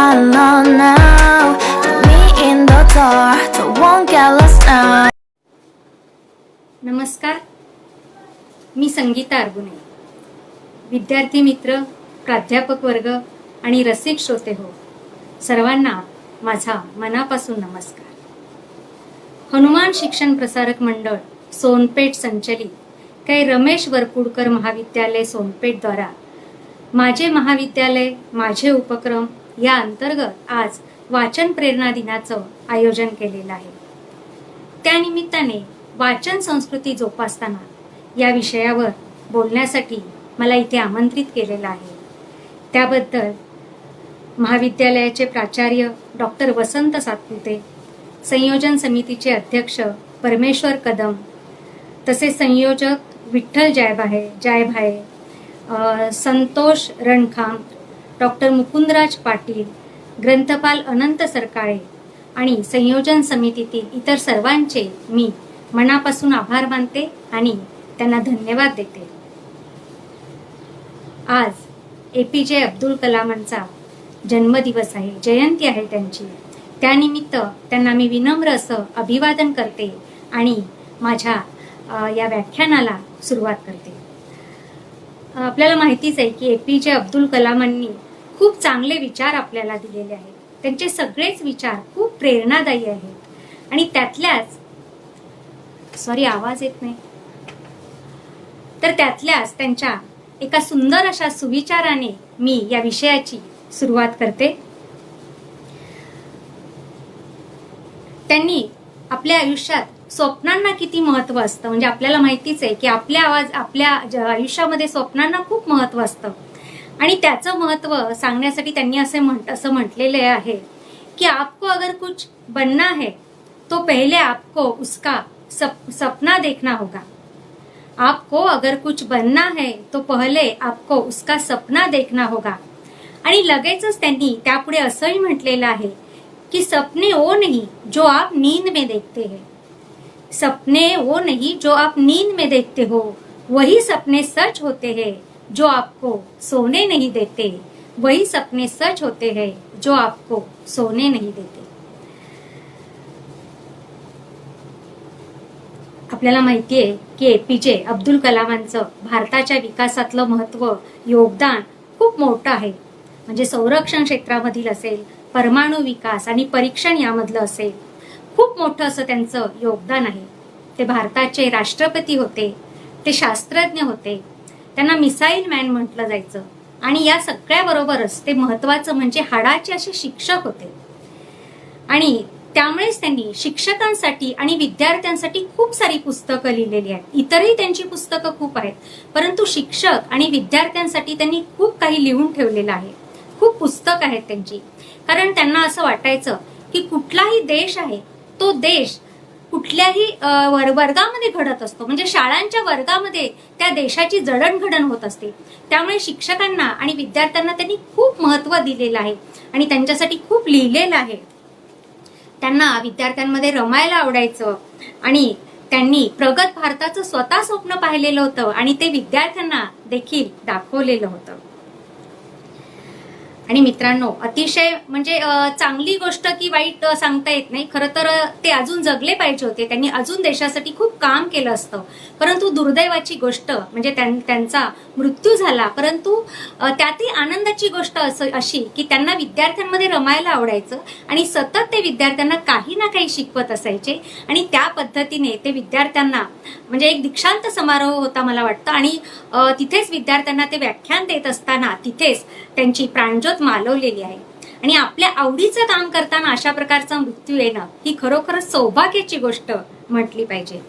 alone now. Put me in the dark, so won't get lost now. नमस्कार, मी संगीता अरगुने. विद्यार्थी मित्र, प्राध्यापक वर्ग आणि रसिक श्रोते हो, सर्वांना माझा मनापासून नमस्कार. हनुमान शिक्षण प्रसारक मंडळ सोनपेठ संचलित कै रमेश वरपुडकर महाविद्यालय सोनपेठ द्वारा माझे महाविद्यालय माझे उपक्रम या अंतर्गत आज वाचन प्रेरणा दिनाचं आयोजन केलेलं आहे. त्यानिमित्ताने वाचन संस्कृती जोपासताना या विषयावर बोलण्यासाठी मला इथे आमंत्रित केलेलं आहे. त्याबद्दल महाविद्यालयाचे प्राचार्य डॉक्टर वसंत सातपुते, संयोजन समितीचे अध्यक्ष परमेश्वर कदम, तसेच संयोजक विठ्ठल जायभाये, संतोष रणखाम, डॉक्टर मुकुंदराज पाटील, ग्रंथपाल अनंत सरकाळे आणि संयोजन समितीतील इतर सर्वांचे मी मनापासून आभार मानते आणि त्यांना धन्यवाद देते. आज APJ अब्दुल कलामांचा जन्मदिवस आहे, जयंती आहे त्यांची. त्यानिमित्त त्यांना मी विनम्र असं अभिवादन करते आणि माझ्या या व्याख्यानाला सुरुवात करते. आपल्याला माहितीच आहे की APJ अब्दुल कलामांनी खूप चांगले विचार आपल्याला दिलेले आहेत. त्यांचे सगळेच विचार खूप प्रेरणादायी आहेत आणि त्यातल्याच आवाज येत नाही, तर त्यातल्याच त्यांच्या एका सुंदर अशा सुविचाराने मी या विषयाची सुरुवात करते. त्यांनी आपल्या आयुष्यात स्वप्नांना किती महत्व असतं, म्हणजे आपल्याला माहितीच आहे की आपल्या आयुष्यामध्ये स्वप्नांना खूप महत्व असतं आणि त्याचं महत्व सांगण्यासाठी त्यांनी असं म्हटलेलं आहे की आपको अगर कुछ बनना है तो पहले आपको उसका सपना देखना होगा. आपको अगर कुछ बनना है तो पहले आपको उसका सपना देखना होगा. आणि लगेचच त्यांनी त्यापुढे असंही म्हटलेलं आहे कि सपने वो नहीं जो आप नींद में देखते हैं. सपने वो नहीं जो आप नींद में देखते हो, वही सपने सच होते हैं जो आपको सोने नहीं देते. वही सपने सच होते हैं जो आपको सोने नहीं देते. आपल्याला माहितीये की APJ अब्दुल कलामांचं भारताच्या विकासातलं महत्व, योगदान खूप मोठं आहे. म्हणजे संरक्षण क्षेत्रामधील असेल, परमाणु विकास आणि परीक्षण यामधलं असेल, खूप मोठं असं त्यांचं योगदान आहे. ते भारताचे राष्ट्रपती होते, ते शास्त्रज्ञ होते, त्यांना मिसाईल मॅन म्हटलं जायचं आणि या सगळ्याबरोबरच ते महत्वाचं म्हणजे हाडाचे असे शिक्षक होते. आणि त्यामुळेच त्यांनी शिक्षकांसाठी आणि विद्यार्थ्यांसाठी खूप सारी पुस्तकं लिहिलेली आहेत. इतरही त्यांची पुस्तकं खूप आहेत, परंतु शिक्षक आणि विद्यार्थ्यांसाठी त्यांनी खूप काही लिहून ठेवलेलं आहे. खूप पुस्तक आहेत त्यांची, कारण त्यांना असं वाटायचं की कुठलाही देश आहे तो देश कुठल्याही वर्गामध्ये घडत असतो, म्हणजे शाळांच्या वर्गामध्ये त्या देशाची जडणघडण होत असते. त्यामुळे शिक्षकांना आणि विद्यार्थ्यांना त्यांनी खूप महत्व दिलेलं आहे आणि त्यांच्यासाठी खूप लिहिलेलं आहे. त्यांना विद्यार्थ्यांमध्ये रमायला आवडायचं आणि त्यांनी प्रगत भारताचं स्वतः स्वप्न पाहिलेलं होतं आणि ते विद्यार्थ्यांना देखील दाखवलेलं होतं. आणि मित्रांनो, अतिशय म्हणजे चांगली गोष्ट की वाईट सांगता येत नाही. खरं तर ते अजून जगले पाहिजे होते, त्यांनी अजून देशासाठी खूप काम केलं असतं. परंतु दुर्दैवाची गोष्ट म्हणजे त्यांचा मृत्यू झाला. परंतु त्यातही आनंदाची गोष्ट अशी की त्यांना विद्यार्थ्यांमध्ये रमायला आवडायचं आणि सतत ते विद्यार्थ्यांना काही ना काही शिकवत असायचे आणि त्या पद्धतीने ते विद्यार्थ्यांना म्हणजे एक दीक्षांत समारोह होता मला वाटतं आणि तिथेच विद्यार्थ्यांना ते व्याख्यान देत असताना तिथेच त्यांची प्राणज्योत मालवलेली आहे. आणि आपल्या आवडीचं काम करताना अशा प्रकारचा मृत्यू येणं ही खरोखरच सौभाग्याची गोष्ट म्हटली पाहिजे.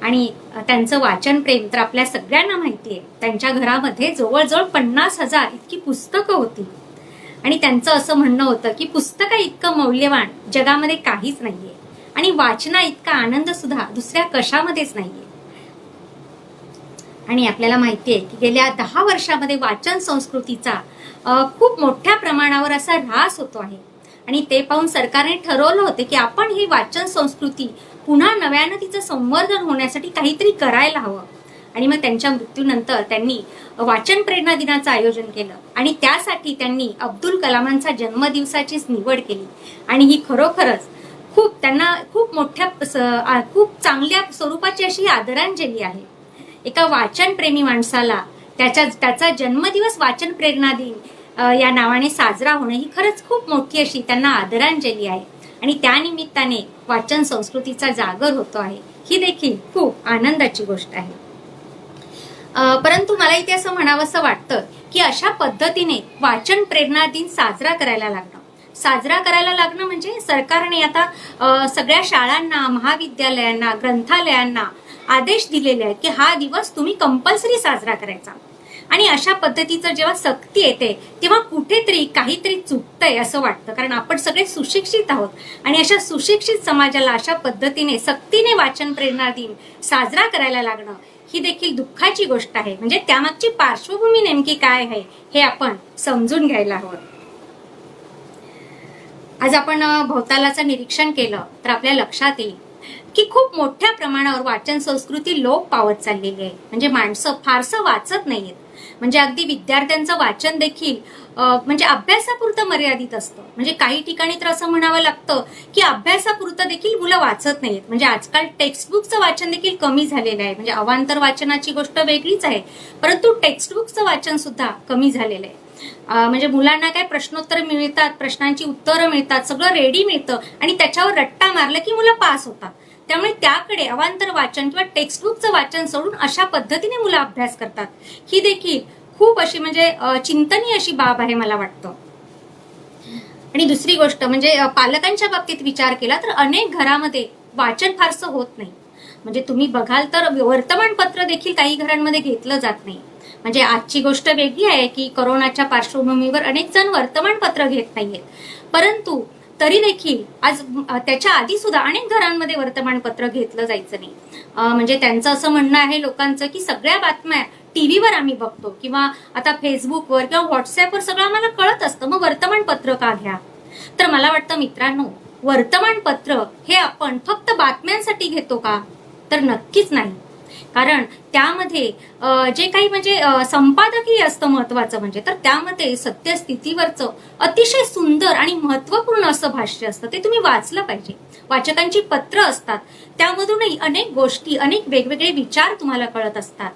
आणि त्यांचं वाचन प्रेम तर आपल्या सगळ्यांना माहिती आहे. त्यांच्या घरामध्ये जवळजवळ 50,000 इतकी पुस्तकं होती आणि त्यांचं असं म्हणणं होतं की पुस्तकं इतकं मौल्यवान जगामध्ये काहीच नाहीये आणि वाचना इतका आनंद सुद्धा दुसऱ्या कशामध्येच नाहीये. आणि आपल्याला माहिती आहे की गेल्या 10 वर्षामध्ये वाचन संस्कृतीचा खूप मोठ्या प्रमाणावर असा ऱ्हास होतो आहे आणि ते पाहून सरकारने ठरवलं होते की आपण ही वाचन संस्कृती पुन्हा नव्यानं तिचं संवर्धन होण्यासाठी काहीतरी करायला हवं. आणि मग त्यांच्या मृत्यूनंतर त्यांनी वाचन प्रेरणा दिनाचं आयोजन केलं आणि त्यासाठी त्यांनी अब्दुल कलामांचा जन्मदिवसाचीच निवड केली. आणि ही खरोखरच त्यांना खूप खूप चांगल्या स्वरूपाची अशी आदरांजली आहे. एका वाचनप्रेमी माणसाला त्याचा जन्मदिवस वाचन प्रेरणा दिन या नावाने साजरा होणं ही खरंच खूप मोठी अशी त्यांना आदरांजली आहे. आणि त्यानिमित्ताने वाचन संस्कृतीचा जागर होतो आहे, ही देखील खूप आनंदाची गोष्ट आहे. परंतु मला इथे असं म्हणावंसं वाटतं की अशा पद्धतीने वाचन प्रेरणा दिन साजरा करायला लागणं म्हणजे सरकारने आता सगळ्या शाळांना, महाविद्यालयांना, ग्रंथालयांना आदेश दिलेले आहेत की हा दिवस तुम्ही कंपल्सरी साजरा करायचा. आणि अशा पद्धतीचं जेव्हा सक्ती येते तेव्हा कुठेतरी काहीतरी चुकतंय असं वाटतं, कारण आपण सगळे सुशिक्षित आहोत. आणि अशा सुशिक्षित समाजाला अशा पद्धतीने सक्तीने वाचन प्रेरणा दिन साजरा करायला लागणं ही देखील दुःखाची गोष्ट आहे. म्हणजे त्यामागची पार्श्वभूमी नेमकी काय आहे हे आपण समजून घ्यायला हवं. आज आपण भोवतालाचं निरीक्षण केलं तर आपल्या लक्षात येईल की खूप मोठ्या प्रमाणावर वाचन संस्कृती लोप पावत चाललेली आहे. म्हणजे माणसं फारसं वाचत नाहीयेत. म्हणजे अगदी विद्यार्थ्यांचं वाचन देखील म्हणजे अभ्यासापुरतं मर्यादित असतं. म्हणजे काही ठिकाणी तर असं म्हणावं लागतं की अभ्यासापुरतं देखील मुलं वाचत नाहीत. म्हणजे आजकाल टेक्स्टबुकचं वाचन देखील कमी झालेलं आहे. म्हणजे अवांतर वाचनाची गोष्ट वेगळीच आहे, परंतु टेक्स्टबुकचं वाचन सुद्धा कमी झालेलं आहे. म्हणजे मुलांना काय प्रश्नोत्तर मिळतात, प्रश्नांची उत्तरं मिळतात, सगळं रेडी मिळतं आणि त्याच्यावर रट्टा मारलं की मुलं पास होतात. त्यामुळे त्याकडे अवांतर वाचन किंवा टेक्स्टबुकचं वाचन सोडून अशा पद्धतीने मुलं अभ्यास करतात. ही देखील खूप अशी म्हणजे चिंतनीय अशी बाब आहे मला वाटतं. आणि दुसरी गोष्ट म्हणजे पालकांच्या बाबतीत विचार केला तर अनेक घरामध्ये वाचन फारसं होत नाही. म्हणजे तुम्ही बघाल तर वर्तमानपत्र देखील काही घरांमध्ये घेतलं जात नाही. म्हणजे आजची गोष्ट वेगळी आहे की कोरोनाच्या पार्श्वभूमीवर अनेक जण वर्तमानपत्र घेत नाहीयेत, परंतु तरी देखील आज त्याच्या आधी सुद्धा अनेक घरांमध्ये वर्तमानपत्र घेतलं जायचं नाही. म्हणजे त्यांचं असं म्हणणं आहे लोकांचं की सगळ्या बातम्या टीव्हीवर आम्ही बघतो किंवा आता फेसबुकवर किंवा व्हॉट्सअपवर सगळं आम्हाला कळत असतं, मग वर्तमानपत्र का घ्या. तर मला वाटतं मित्रांनो, वर्तमानपत्र हे आपण फक्त बातम्यांसाठी घेतो का, तर नक्कीच नाही. कारण त्यामध्ये जे काही म्हणजे संपादकीय असतं महत्वाचं म्हणजे, तर त्यामध्ये सत्यस्थितीवरचं अतिशय सुंदर आणि महत्वपूर्ण असं भाष्य असतं, ते तुम्ही वाचलं पाहिजे. वाचकांची पत्र असतात, त्यामधूनही अनेक गोष्टी, अनेक वेगवेगळे विचार तुम्हाला कळत असतात.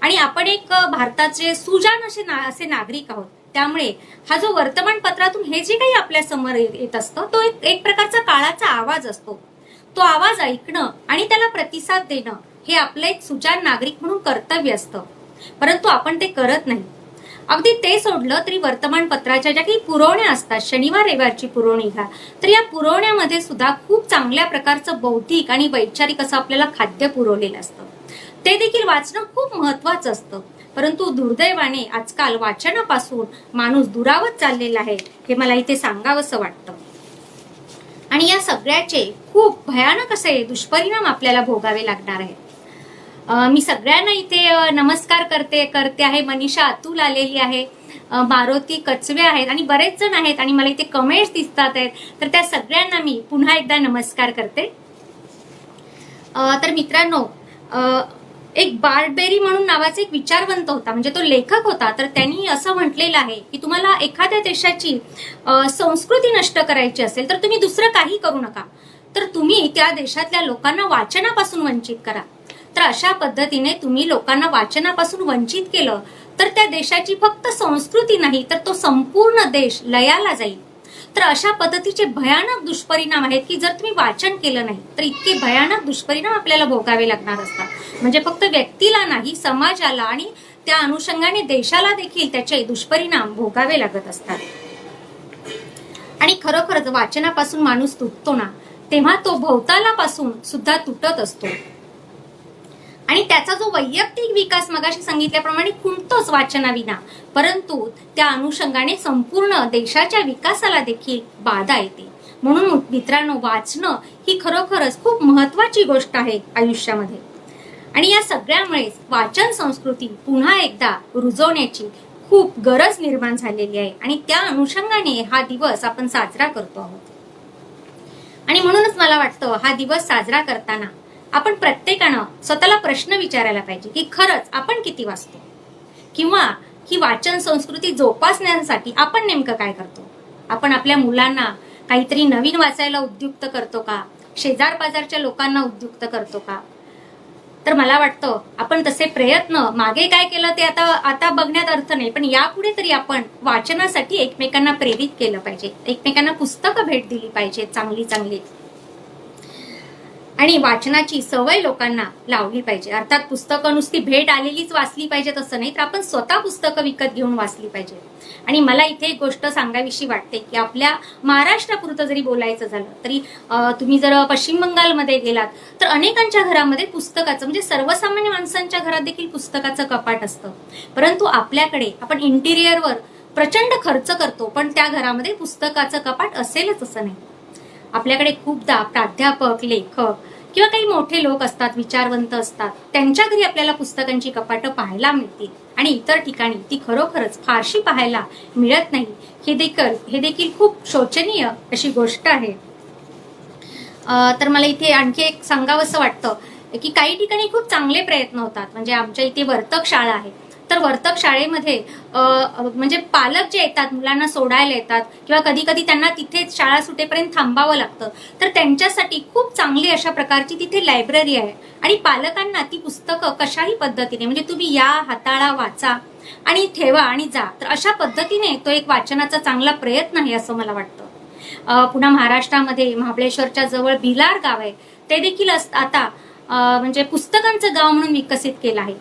आणि आपण एक भारताचे सुजाण असे नागरिक आहोत. त्यामुळे हा जो वर्तमानपत्रातून हे जे काही आपल्या समोर येत असतं तो एक प्रकारचा काळाचा आवाज असतो. तो आवाज ऐकणं आणि त्याला प्रतिसाद देणं हे आपलं एक सुजाण नागरिक म्हणून कर्तव्य असतं, परंतु आपण ते करत नाही. अगदी ते सोडलं तरी वर्तमानपत्राच्या ज्या काही पुरवण्या असतात, शनिवार रविवारची पुरवणी घ्या, तर या पुरवण्यामध्ये सुद्धा खूप चांगल्या प्रकारचं बौद्धिक आणि वैचारिक असं आपल्याला खाद्य पुरवलेलं असतं. ते देखील वाचणं खूप महत्वाचं असतं. परंतु दुर्दैवाने आजकाल वाचनापासून माणूस दुरावत चाललेला आहे, हे मला इथे सांगावंसं वाटतं. आणि या सगळ्याचे खूप भयानक असे दुष्परिणाम आपल्याला भोगावे लागणार आहेत. मी सगळ्यांना इथे नमस्कार करते आहे. मनीषा अतुल आलेली आहे, मारुती कचवे आहेत आणि बरेच जण आहेत आणि मला इथे कमेंट्स दिसतात आहेत, तर त्या सगळ्यांना मी पुन्हा एकदा नमस्कार करते. तर मित्रांनो, एक बार्डबेरी म्हणून नावाचा एक विचारवंत होता, म्हणजे तो लेखक होता. तर त्यांनी असं म्हटलेलं आहे की तुम्हाला एखाद्या देशाची संस्कृती नष्ट करायची असेल तर तुम्ही दुसरं काही करू नका, तर तुम्ही त्या देशातल्या लोकांना वाचनापासून वंचित करा. तर अशा पद्धतीने तुम्ही लोकांना वाचनापासून वंचित केलं तर त्या देशाची फक्त संस्कृती नाही तर तो संपूर्ण देश लयाला जाईल. तर अशा पद्धतीचे भयानक दुष्परिणाम आहेत की जर तुम्ही वाचन केलं नाही तर इतके भयानक दुष्परिणाम आपल्याला भोगावे लागणार असतात. म्हणजे फक्त व्यक्तीला नाही, समाजाला आणि त्या अनुषंगाने देशाला देखील त्याचे दुष्परिणाम भोगावे लागत असतात. आणि खरोखरच वाचनापासून माणूस तुटतो ना, तेव्हा तो भोवतालापासून सुद्धा तुटत असतो. आणि त्याचा जो वैयक्तिक विकास मगाशी सांगितल्याप्रमाणे खुंटतोच वाचनाविना, परंतु त्या अनुषंगाने संपूर्ण देशाच्या विकासाला देखील बाधा येते. म्हणून मित्रांनो, वाचणं ही खरोखरच खूप महत्वाची गोष्ट आहे आयुष्यामध्ये. आणि या सगळ्यामुळेच वाचन संस्कृती पुन्हा एकदा रुजवण्याची खूप गरज निर्माण झालेली आहे आणि त्या अनुषंगाने हा दिवस आपण साजरा करतो आहोत. आणि म्हणूनच मला वाटतं हा दिवस साजरा करताना आपण प्रत्येकानं स्वतःला प्रश्न विचारायला पाहिजे की खरंच आपण किती वाचतो, किंवा ही वाचन संस्कृती जोपासण्यासाठी आपण नेमकं काय करतो. आपण आपल्या मुलांना काहीतरी नवीन वाचायला उद्युक्त करतो का, शेजार पाजारच्या लोकांना उद्युक्त करतो का. तर मला वाटतं आपण तसे प्रयत्न मागे काय केलं ते आता बघण्यात अर्थ नाही, पण यापुढे तरी आपण वाचनासाठी एकमेकांना प्रेरित केलं पाहिजे, एकमेकांना पुस्तकं भेट दिली पाहिजे चांगली चांगली, आणि वाचनाची सवय लोकांना लावली पाहिजे. अर्थात पुस्तकं नुसती भेट आलेलीच वाचली पाहिजेत असं नाही, तर आपण स्वतः पुस्तकं विकत घेऊन वाचली पाहिजे. आणि मला इथे एक गोष्ट सांगावीशी वाटते की आपल्या महाराष्ट्रापुरतं जरी बोलायचं झालं तरी तुम्ही जर पश्चिम बंगालमध्ये गेलात तर अनेकांच्या घरामध्ये पुस्तकाचं, म्हणजे सर्वसामान्य माणसांच्या घरात देखील पुस्तकाचं कपाट असतं. परंतु आपल्याकडे आपण इंटिरियरवर प्रचंड खर्च करतो, पण त्या घरामध्ये पुस्तकाचं कपाट असेलच असं नाही. आपल्याकडे खूपदा प्राध्यापक, लेखक किंवा काही मोठे लोक असतात, विचारवंत असतात, त्यांच्या घरी आपल्याला पुस्तकांची कपाटं पाहायला मिळतील आणि इतर ठिकाणी ती खरोखरच फारशी पाहायला मिळत नाही. हे देखील खूप शोचनीय अशी गोष्ट आहे. तर मला इथे आणखी एक सांगावंसं वाटतं की काही ठिकाणी खूप चांगले प्रयत्न होतात. म्हणजे आमच्या इथे वर्तक शाळा आहे, तर वर्तक शाळेमध्ये म्हणजे पालक जे येतात, मुलांना सोडायला येतात किंवा कधी कधी त्यांना तिथे शाळा सुटेपर्यंत थांबावं लागतं, तर त्यांच्यासाठी खूप चांगली अशा प्रकारची तिथे लायब्ररी आहे. आणि पालकांना ती पुस्तकं कशाही पद्धतीने, म्हणजे तुम्ही या, हाताळा, वाचा आणि ठेवा आणि जा, तर अशा पद्धतीने तो एक वाचनाचा चांगला प्रयत्न आहे असं मला वाटतं. पुन्हा महाराष्ट्रामध्ये महाबळेश्वरच्या जवळ भिलार गाव आहे, ते देखील आता म्हणजे पुस्तकांचं गाव म्हणून विकसित केलं आहे.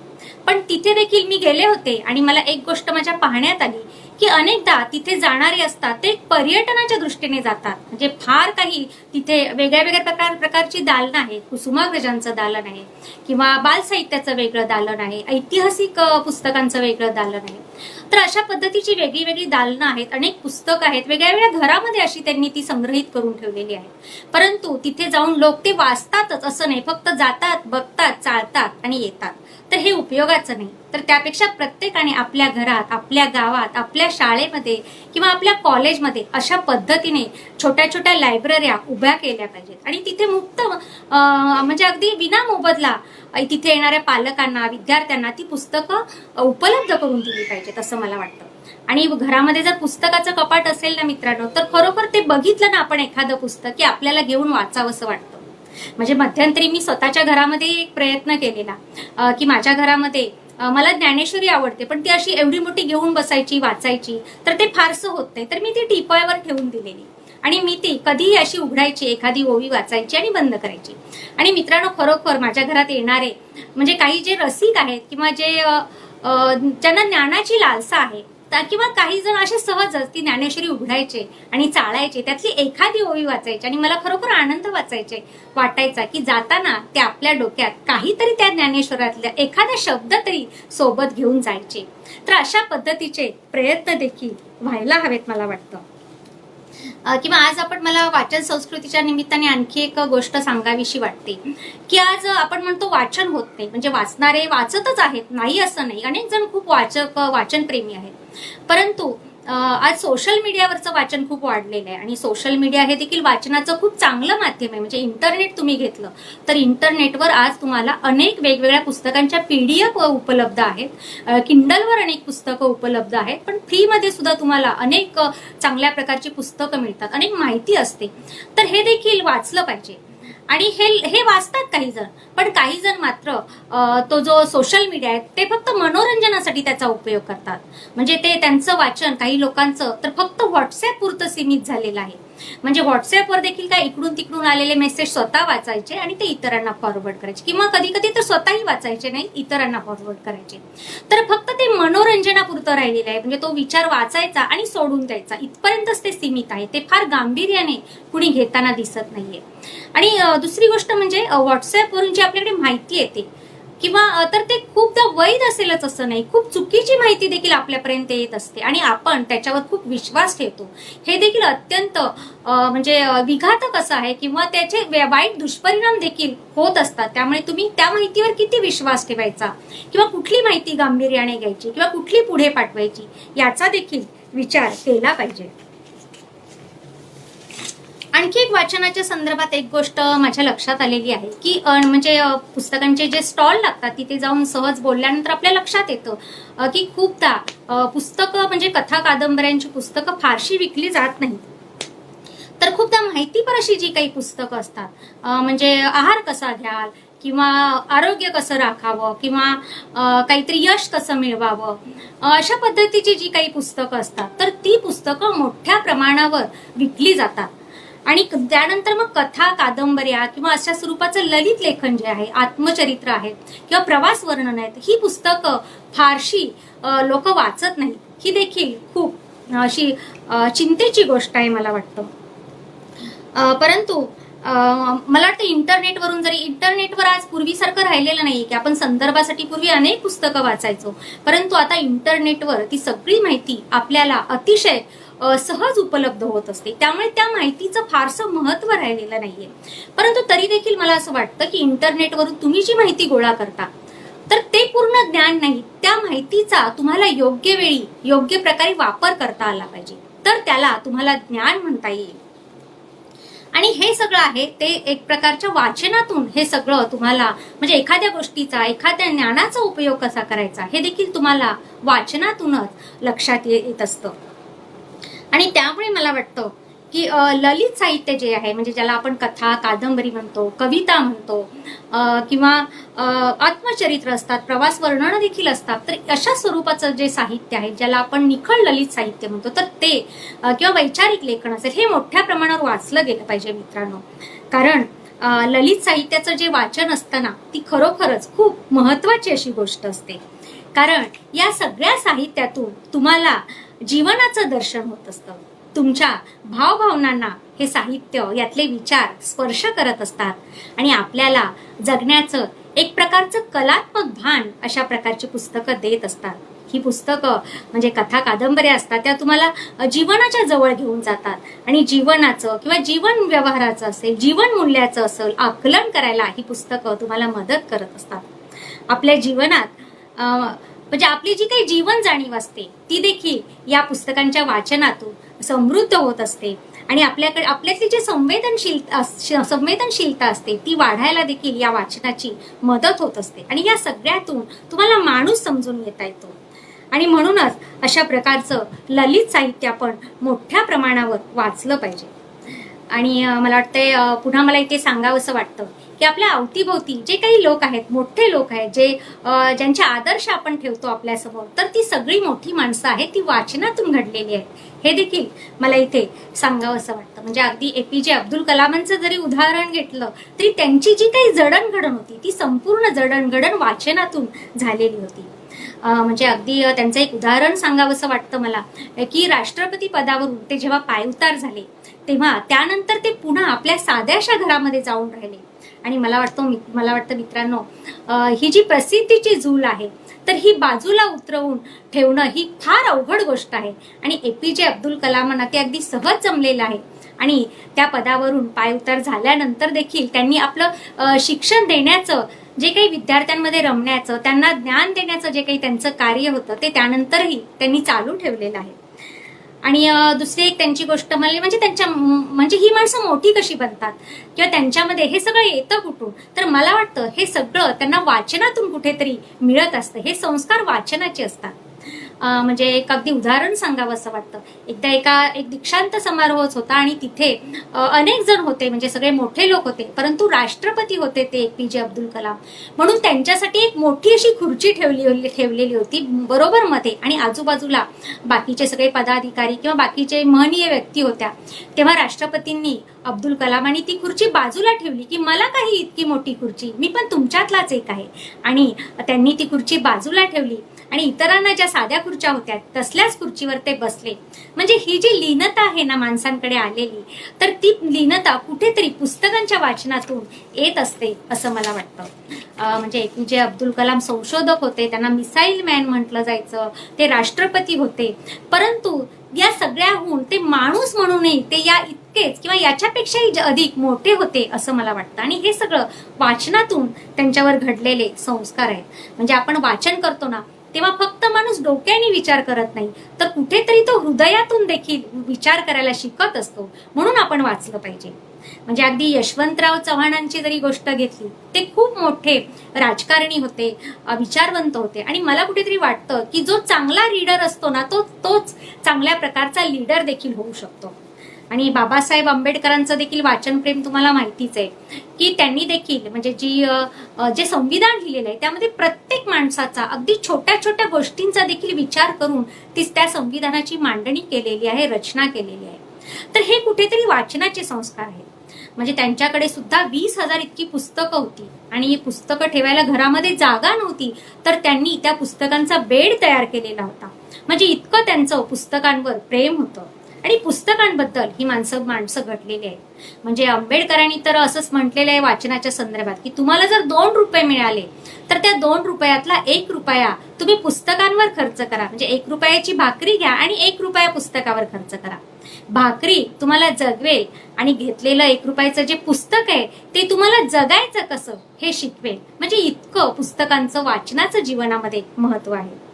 पण तिथे देखील मी गेले होते आणि मला एक गोष्ट माझ्या पाहण्यात आली की अनेकदा तिथे जाणारे असतात ते पर्यटनाच्या दृष्टीने जातात. म्हणजे फार काही तिथे वेगळ्या वेगळ्या प्रकारची दालनं आहेत. कुसुमाग्रजांचं दालन आहे किंवा बाल साहित्याचं वेगळं दालन आहे, ऐतिहासिक पुस्तकांचं वेगळं दालन आहे. तर अशा पद्धतीची वेगळी वेगळी दालनं आहेत, अनेक पुस्तकं आहेत, वेगळ्या वेगळ्या घरामध्ये अशी त्यांनी ती संग्रहित करून ठेवलेली आहेत. परंतु तिथे जाऊन लोक ते वाचतातच असं नाही, फक्त जातात, बघतात, चालतात आणि येतात. तर हे उपयोगाचं नाही. तर त्यापेक्षा प्रत्येकाने आपल्या घरात, आपल्या गावात, आपल्या शाळेमध्ये किंवा आपल्या कॉलेजमध्ये अशा पद्धतीने छोट्या छोट्या लायब्रऱ्या उभ्या केल्या पाहिजेत आणि तिथे मुक्त म्हणजे अगदी विना मोबदला तिथे येणाऱ्या पालकांना, विद्यार्थ्यांना ती पुस्तकं उपलब्ध करून दिली पाहिजेत असं मला वाटतं. आणि घरामध्ये जर पुस्तकाचं कपाट असेल ना मित्रांनो, तर खरोखर ते बघितलं ना आपण एखादं पुस्तक की आपल्याला घेऊन वाचावंसं वाटतं. म्हणजे मध्यंतरी मी स्वतःच्या घरामध्ये एक प्रयत्न केलेला की माझ्या घरामध्ये मला ज्ञानेश्वरी आवडते, पण ती अशी एवढी मोठी घेऊन बसायची, वाचायची, तर ते फारसं होत नाही. तर मी ती टीपॉयवर ठेवून दिलेली आणि मी ती कधीही अशी उघडायची, एखादी ओवी वाचायची आणि बंद करायची. आणि मित्रांनो, खरोखर माझ्या घरात येणारे म्हणजे काही जे रसिक आहेत किंवा जे ज्यांना ज्ञानाची लालसा आहे किंवा काही जण असे सहजच ती ज्ञानेश्वरी उघडायचे आणि चाळायचे, त्यातली एखादी ओवी वाचायची आणि मला खरोखर आनंद वाटायचा की जाताना ते आपल्या डोक्यात काहीतरी त्या ज्ञानेश्वरातल्या एखादा शब्द तरी सोबत घेऊन जायचे. तर अशा पद्धतीचे प्रयत्न देखील व्हायला हवेत मला वाटतं. किंवा आज मला वाचन संस्कृतीच्या निमित्ताने आणखी एक गोष्ट सांगावीशी वाटते की आज आपण म्हणतो वाचन होत नाही, म्हणजे वाचणारे वाचतच आहेत, नाही असं नाही, अनेक जण खूप वाचन प्रेमी आहेत. परंतु आज सोशल मीडियावरचं वाचन खूप वाढलेलं आहे आणि सोशल मीडिया हे देखील वाचनाचं खूप चांगलं माध्यम आहे. म्हणजे इंटरनेट तुम्ही घेतलं तर इंटरनेटवर आज तुम्हाला अनेक वेगवेगळ्या पुस्तकांच्या PDF उपलब्ध आहेत, किंडलवर अनेक पुस्तकं उपलब्ध आहेत, पण फ्रीमध्ये सुद्धा तुम्हाला अनेक चांगल्या प्रकारची पुस्तकं मिळतात, अनेक माहिती असते. तर हे देखील वाचलं पाहिजे. आणि हे वाचतात काही जण, पण काही जण मात्र तो जो सोशल मीडिया आहे ते फक्त मनोरंजनासाठी त्याचा उपयोग करतात. म्हणजे ते त्यांचं वाचन काही लोकांचं तर फक्त व्हॉट्सअप पुरतं सीमित झालेलं आहे. म्हणजे व्हॉट्सअपवर देखील काय इकडून तिकडून आलेले मेसेज स्वतः वाचायचे आणि ते इतरांना फॉरवर्ड करायचे, किंवा कधी कधी तर स्वतःही वाचायचे नाही, इतरांना फॉरवर्ड करायचे. तर फक्त ते मनोरंजनापुरतं राहिलेलं आहे. म्हणजे तो विचार वाचायचा आणि सोडून द्यायचा, इथपर्यंतच ते सीमित आहे. ते फार गांभीर्याने कुणी घेताना दिसत नाहीये. आणि दुसरी गोष्ट म्हणजे व्हॉट्सअपवरून जी आपल्याकडे माहिती येते किंवा तर ते खूपदा वैध असेलच असं नाही, खूप चुकीची माहिती देखील आपल्यापर्यंत येत असते आणि आपण त्याच्यावर खूप विश्वास ठेवतो. हे देखील अत्यंत म्हणजे विघातक असं आहे किंवा त्याचे वाईट दुष्परिणाम देखील होत असतात. त्यामुळे तुम्ही त्या माहितीवर किती विश्वास ठेवायचा किंवा कुठली माहिती गांभीर्याने घ्यायची किंवा कुठली पुढे पाठवायची याचा देखील विचार केला पाहिजे. आणखी एक वाचनाच्या संदर्भात एक गोष्ट माझ्या लक्षात आलेली आहे की म्हणजे पुस्तकांचे जे स्टॉल लागतात तिथे जाऊन सहज बोलल्यानंतर आपल्या लक्षात येतं की खूपदा पुस्तकं म्हणजे कथा कादंबऱ्यांची पुस्तकं फारशी विकली जात नाहीत. तर खूपदा माहितीपर अशी जी काही पुस्तकं असतात म्हणजे आहार कसा घ्याल किंवा आरोग्य कसं राखावं किंवा काहीतरी यश कसं मिळवावं अशा पद्धतीची जी काही पुस्तकं असतात तर ती पुस्तकं मोठ्या प्रमाणावर विकली जातात. आणि त्यानंतर मग कथा कादंबऱ्या किंवा अशा स्वरूपाचं ललित लेखन जे आहे, आत्मचरित्र आहेत किंवा प्रवास वर्णन आहेत, ही पुस्तकं फारशी लोक वाचत नाहीत. ही देखील खूप अशी चिंतेची गोष्ट आहे मला वाटतं. परंतु मला वाटतं इंटरनेटवर आज पूर्वीसारखं राहिलेलं नाही की आपण संदर्भासाठी पूर्वी अनेक पुस्तकं वाचायचो, परंतु आता इंटरनेटवर ती सगळी माहिती आपल्याला अतिशय सहज उपलब्ध होत असते. त्यामुळे त्या माहितीचं फारसं महत्व राहिलेलं नाहीये. परंतु तरी देखील मला असं वाटतं की इंटरनेटवरून तुम्ही जी माहिती गोळा करता तर ते पूर्ण ज्ञान नाही, त्या माहितीचा तुम्हाला योग्य वेळी योग्य प्रकारे वापर करता आला पाहिजे, तर त्याला तुम्हाला ज्ञान म्हणता येईल. आणि हे सगळं आहे ते एक प्रकारच्या वाचनातून हे सगळं तुम्हाला म्हणजे एखाद्या गोष्टीचा एखाद्या ज्ञानाचा उपयोग कसा करायचा हे देखील तुम्हाला वाचनातूनच लक्षात येत असतं. आणि त्यामुळे मला वाटतं की ललित साहित्य जे आहे म्हणजे ज्याला आपण कथा कादंबरी म्हणतो, कविता म्हणतो किंवा आत्मचरित्र असतात, प्रवास वर्णन देखील असतात, तर अशा स्वरूपाचं जे साहित्य आहे ज्याला आपण निखळ ललित साहित्य म्हणतो तर ते किंवा वैचारिक लेखन असेल हे मोठ्या प्रमाणावर वाचलं गेलं पाहिजे मित्रांनो. कारण ललित साहित्याचं जे वाचन असतं ना ती खरोखरच खूप महत्वाची अशी गोष्ट असते. कारण या सगळ्या साहित्यातून तुम्हाला जीवनाचं दर्शन होत असतं. तुमच्या भावभावनांना हे साहित्य यातले विचार स्पर्श करत असतात आणि आपल्याला जगण्याचं एक प्रकारचं कलात्मक भान अशा प्रकारची पुस्तकं देत असतात. ही पुस्तकं म्हणजे कथा कादंबऱ्या असतात त्या तुम्हाला जीवनाच्या जवळ घेऊन जातात आणि जीवनाचं किंवा जीवन व्यवहाराचं असेल, जीवन मूल्याचं असेल आकलन करायला ही पुस्तकं तुम्हाला मदत करत असतात. आपल्या जीवनात म्हणजे आपली जी काही जीवन जाणीव असते ती देखील या पुस्तकांच्या वाचनातून समृद्ध होत असते आणि आपल्यातली जी संवेदनशीलता असते ती वाढायला देखील या वाचनाची मदत होत असते. आणि या सगळ्यातून तुम्हाला माणूस समजून घेता येतो. आणि म्हणूनच अशा प्रकारचं ललित साहित्य आपण मोठ्या प्रमाणावर वाचलं पाहिजे. आणि मला वाटतंय पुन्हा मला इथे सांगावंसं वाटतं की आपल्या अवतीभोवती जे काही लोक आहेत, मोठे लोक आहेत, ज्यांचे आदर्श आपण ठेवतो आपल्यासमोर, तर ती सगळी मोठी माणसं आहेत ती वाचनातून घडलेली आहेत. हे देखील मला इथे सांगावंसं वाटतं. म्हणजे अगदी APJ अब्दुल कलामांचं जरी उदाहरण घेतलं तरी त्यांची जी काही जडणघडण होती ती संपूर्ण जडणघडण वाचनातून झालेली होती. म्हणजे अगदी त्यांचं एक उदाहरण सांगावंसं वाटतं मला की राष्ट्रपती पदावरून ते जेव्हा पायउतार झाले तेव्हा त्यानंतर ते पुन्हा आपल्या साध्याशा घरामध्ये जाऊन राहिले. आणि मला वाटतं मित्रांनो ही जी प्रसिद्धीची झूल आहे तर ही बाजूला उतरवून ठेवणं ही फार अवघड गोष्ट आहे. आणि APJ अब्दुल कलामांना ते अगदी सहज जमलेलं आहे. आणि त्या पदावरून पायउतार झाल्यानंतर देखील त्यांनी आपलं शिक्षण देण्याचं जे काही विद्यार्थ्यांमध्ये रमण्याचं, त्यांना ज्ञान देण्याचं जे काही त्यांचं कार्य होतं ते त्यानंतरही त्यांनी चालू ठेवलेलं आहे. आणि दुसरी एक त्यांची गोष्ट म्हणजे ही माणसं मोठी कशी बनतात किंवा त्यांच्यामध्ये हे सगळं येतं कुठून, तर मला वाटतं हे सगळं त्यांना वाचनातून कुठेतरी मिळत असतं. हे संस्कार वाचनाचे असतात. म्हणजे एक अगदी उदाहरण सांगावं असं वाटतं. एकदा एक दीक्षांत समारोहच होता आणि तिथे अनेक जण होते, म्हणजे सगळे मोठे लोक होते, परंतु राष्ट्रपती होते ते APJ अब्दुल कलाम. म्हणून त्यांच्यासाठी एक मोठी अशी खुर्ची ठेवलेली होती बरोबर मध्ये आणि आजूबाजूला बाकीचे सगळे पदाधिकारी किंवा बाकीचे महनीय व्यक्ती होत्या. तेव्हा राष्ट्रपतींनी अब्दुल कलामांनी ती खुर्ची बाजूला ठेवली की मला काही इतकी मोठी खुर्ची, मी पण तुमच्यातलाच एक आहे. आणि त्यांनी ती खुर्ची बाजूला ठेवली आणि इतरांना ज्या साध्या खुर्च्या होत्या तसल्याच खुर्चीवर ते बसले. म्हणजे ही जी लीनता आहे ना माणसांकडे आलेली, तर ती लीनता कुठेतरी पुस्तकांच्या वाचनातून येत असते असं मला वाटतं. म्हणजे APJ अब्दुल कलाम संशोधक होते, त्यांना मिसाईल मॅन म्हटलं जायचं, ते राष्ट्रपती होते, परंतु या सगळ्याहून ते माणूस म्हणूनही ते या इतकेच किंवा याच्यापेक्षाही अधिक मोठे होते असं मला वाटतं. आणि हे सगळं वाचनातून त्यांच्यावर घडलेले संस्कार आहेत. म्हणजे आपण वाचन करतो ना तेव्हा फक्त माणूस डोक्याने विचार करत नाही, तर कुठेतरी तो हृदयातून देखील विचार करायला शिकत असतो. म्हणून आपण वाचलं पाहिजे. म्हणजे अगदी यशवंतराव चव्हाणांची जरी गोष्ट घेतली, ते खूप मोठे राजकारणी होते, विचारवंत होते. आणि मला कुठेतरी वाटतं की जो चांगला रीडर असतो ना, तोच चांगल्या प्रकारचा लीडर देखील होऊ शकतो. आणि बाबासाहेब आंबेडकरांचं देखील वाचनप्रेम तुम्हाला माहितीच आहे की त्यांनी देखील म्हणजे जे संविधान लिहिलेलं आहे त्यामध्ये प्रत्येक माणसाचा अगदी छोट्या छोट्या गोष्टींचा देखील विचार करून त्या संविधानाची मांडणी केलेली आहे, रचना केलेली आहे. तर हे कुठेतरी वाचनाचे संस्कार आहेत. म्हणजे त्यांच्याकडे सुद्धा 20,000 इतकी पुस्तकं होती आणि ही पुस्तकं ठेवायला घरामध्ये जागा नव्हती, तर त्यांनी त्या पुस्तकांचा बेड तयार केलेला होता. म्हणजे इतकं त्यांचं पुस्तकांवर प्रेम होतं. आणि पुस्तकांबद्दल ही माणसं घडलेली आहेत. म्हणजे आंबेडकरांनी तर असंच म्हटलेलं आहे वाचनाच्या संदर्भात की तुम्हाला जर 2 रुपये मिळाले तर त्या 2 रुपयातला 1 रुपया तुम्ही पुस्तकांवर खर्च करा. म्हणजे 1 रुपयाची भाकरी घ्या आणि 1 रुपया पुस्तकावर खर्च करा. भाकरी तुम्हाला जगवेल आणि घेतलेलं 1 रुपयाचं जे पुस्तक आहे ते तुम्हाला जगायचं कसं हे शिकवेल. म्हणजे इतकं पुस्तकांचं वाचनाचं जीवनामध्ये महत्व आहे.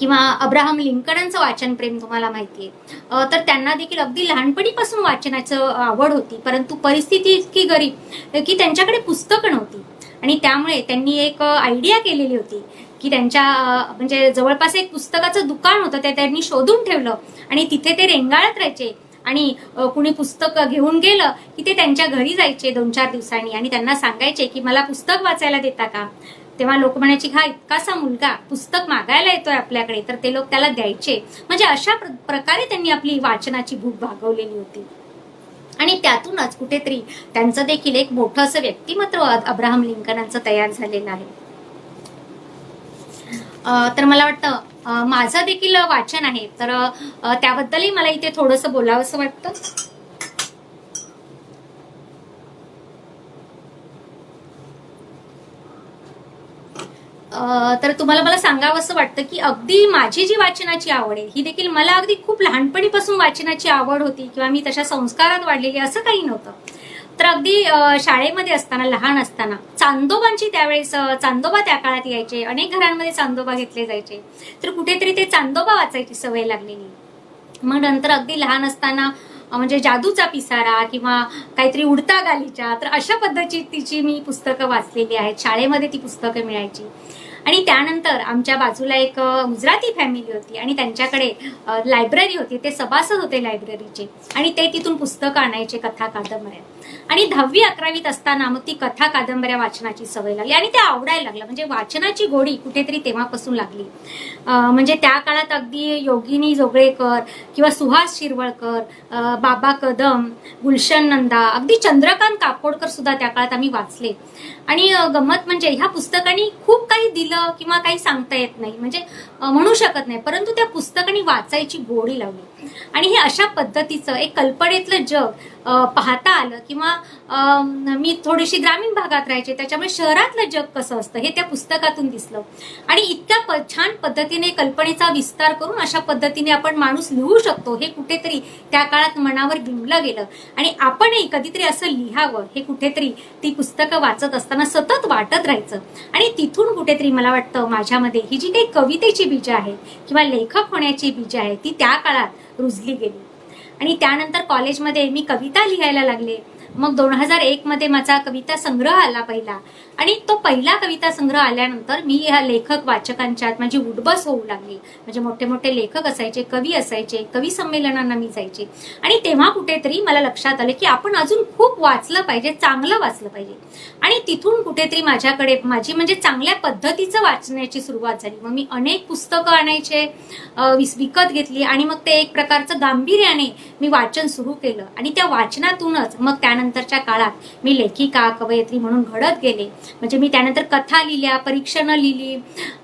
किंवा अब्राहम लिंकनांचं वाचन प्रेम तुम्हाला माहितीये. तर त्यांना देखील अगदी लहानपणीपासून वाचनाचं आवड होती, परंतु परिस्थिती इतकी गरीब की त्यांच्याकडे पुस्तकं नव्हती. आणि त्यामुळे त्यांनी एक आयडिया केलेली होती की त्यांच्या म्हणजे जवळपास एक पुस्तकाचं दुकान होतं, ते त्यांनी शोधून ठेवलं आणि तिथे ते रेंगाळत राहायचे. आणि कुणी पुस्तक घेऊन गेलं की ते त्यांच्या घरी जायचे 2-4 दिवसांनी आणि त्यांना सांगायचे की मला पुस्तक वाचायला देता का. तेव्हा लोक म्हणायचे हा इतकासा मुलगा पुस्तक मागायला येतोय आपल्याकडे, तर ते लोक त्याला द्यायचे. म्हणजे अशा प्रकारे त्यांनी आपली वाचनाची भूक भागवलेली होती. आणि त्यातूनच कुठेतरी त्यांचं देखील एक मोठं असं व्यक्तिमत्व अब्राहम लिंकनांचं तयार झालेलं आहे. तर मला वाटतं माझं देखील वाचन आहे, तर त्याबद्दलही मला इथे थोडंसं बोलावंसं वाटतं. तर तुम्हाला मला सांगावं असं वाटतं की अगदी माझी जी वाचनाची आवड आहे ही देखील मला अगदी खूप लहानपणीपासून वाचनाची आवड होती किंवा मी तशा संस्कारात वाढलेली असं काही नव्हतं. तर अगदी शाळेमध्ये असताना, लहान असताना चांदोबांची त्यावेळेस चांदोबा त्या काळात यायचे, अनेक घरांमध्ये चांदोबा घेतले जायचे, तर कुठेतरी ते चांदोबा वाचायची सवय लागलेली. मग नंतर अगदी लहान असताना म्हणजे जादूचा पिसारा किंवा काहीतरी उडता गालीचा, तर अशा पद्धतीची मी पुस्तकं वाचलेली आहेत. शाळेमध्ये ती पुस्तकं मिळायची. आणि त्यानंतर आमच्या बाजूला एक गुजराती फॅमिली होती आणि त्यांच्याकडे लायब्ररी होती, ते सभासद होते लायब्ररीचे आणि ते तिथून पुस्तकं आणायचे, कथा कादंबऱ्या. आणि 10वी 11वीत असताना मग ती कथा कादंबऱ्या वाचनाची सवय लागली आणि ते आवडायला लागलं. म्हणजे वाचनाची गोडी कुठेतरी तेव्हापासून लागली. म्हणजे त्या काळात अगदी योगिनी जोगळेकर किंवा सुहास शिरवळकर, बाबा कदम, गुलशन नंदा, अगदी चंद्रकांत काकोडकर सुद्धा त्या काळात आम्ही वाचले. आणि गंमत म्हणजे ह्या पुस्तकांनी खूप काही दिलं किंवा काही सांगता येत नाही, म्हणजे म्हणू शकत नाही, परंतु त्या पुस्तकांनी वाचायची गोडी लावली. आणि हे अशा पद्धतीचं एक कल्पनेतलं जग पाहता आलं. किंवा मी थोडीशी ग्रामीण भागात राहायचे, त्याच्यामुळे शहरातलं जग कसं असतं हे त्या पुस्तकातून दिसलं. आणि इतक्या छान पद्धतीने कल्पनेचा विस्तार करून अशा पद्धतीने आपण माणूस लिहू शकतो हे कुठेतरी त्या काळात मनावर बिंबलं गेलं. आणि आपणही कधीतरी असं लिहावं हे कुठेतरी ती पुस्तकं वाचत असताना सतत वाटत राहायचं. आणि तिथून कुठेतरी मला वाटतं माझ्यामध्ये ही जी काही कवितेची बीज आहे किंवा लेखक होण्याची बीज आहे ती त्या काळात रुजली गेली. आणि त्यानंतर कॉलेजमध्ये मी कविता लिहायला लागले. मग 2001 मध्ये माझा कविता संग्रह आला पहिला. आणि तो पहिला कविता संग्रह आल्यानंतर मी ह्या लेखक वाचकांच्यात माझी उठबस होऊ लागली. म्हणजे मोठे मोठे लेखक असायचे, कवी असायचे, कवी संमेलनांना मी जायचे. आणि तेव्हा कुठेतरी मला लक्षात आलं की आपण अजून खूप वाचलं पाहिजे, चांगलं वाचलं पाहिजे. आणि तिथून कुठेतरी माझ्याकडे माझी म्हणजे चांगल्या पद्धतीचं वाचण्याची सुरुवात झाली. मग मी अनेक पुस्तकं आणायचे, विकत घेतली आणि मग ते एक प्रकारचं गांभीर्याने मी वाचन सुरू केलं. आणि त्या वाचनातूनच मग त्यानंतरच्या काळात मी लेखिका, कवयित्री म्हणून घडत गेले. म्हणजे मी त्यानंतर कथा लिहिल्या, परीक्षणं लिहिली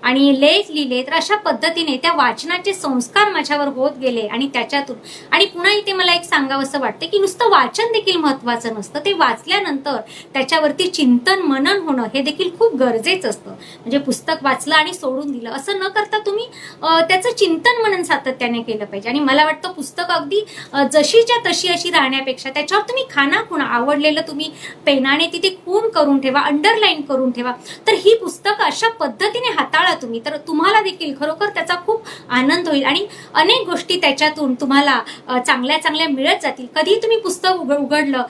आणि लेख लिहिले. तर अशा पद्धतीने त्या वाचनाचे संस्कार माझ्यावर होत गेले. आणि त्याच्यातून आणि पुन्हा इथे मला एक सांगावं असं वाटतं की नुसतं वाचन देखील महत्वाचं नसतं, ते वाचल्यानंतर त्याच्यावरती चिंतन मनन होणं हे देखील खूप गरजेचं असतं. म्हणजे पुस्तक वाचलं आणि सोडून दिलं असं न करता तुम्ही त्याचं चिंतन मनन सातत्याने केलं पाहिजे. आणि मला वाटतं पुस्तक अगदी जशीच्या तशी अशी राहण्यापेक्षा त्याच्यावर तुम्ही खानाखुणा आवडलेलं तुम्ही पेनाने तिथे खूण करून ठेवा, अंडरलाईन करून ठेवा. तर ही पुस्तकं अशा पद्धतीने हाताळा तुम्ही, तर तुम्हाला देखील खरोखर त्याचा खूप आनंद होईल आणि अनेक गोष्टी त्याच्यातून तुम्हाला चांगल्या चांगल्या मिळत जातील. कधी तुम्ही पुस्तक उघडलं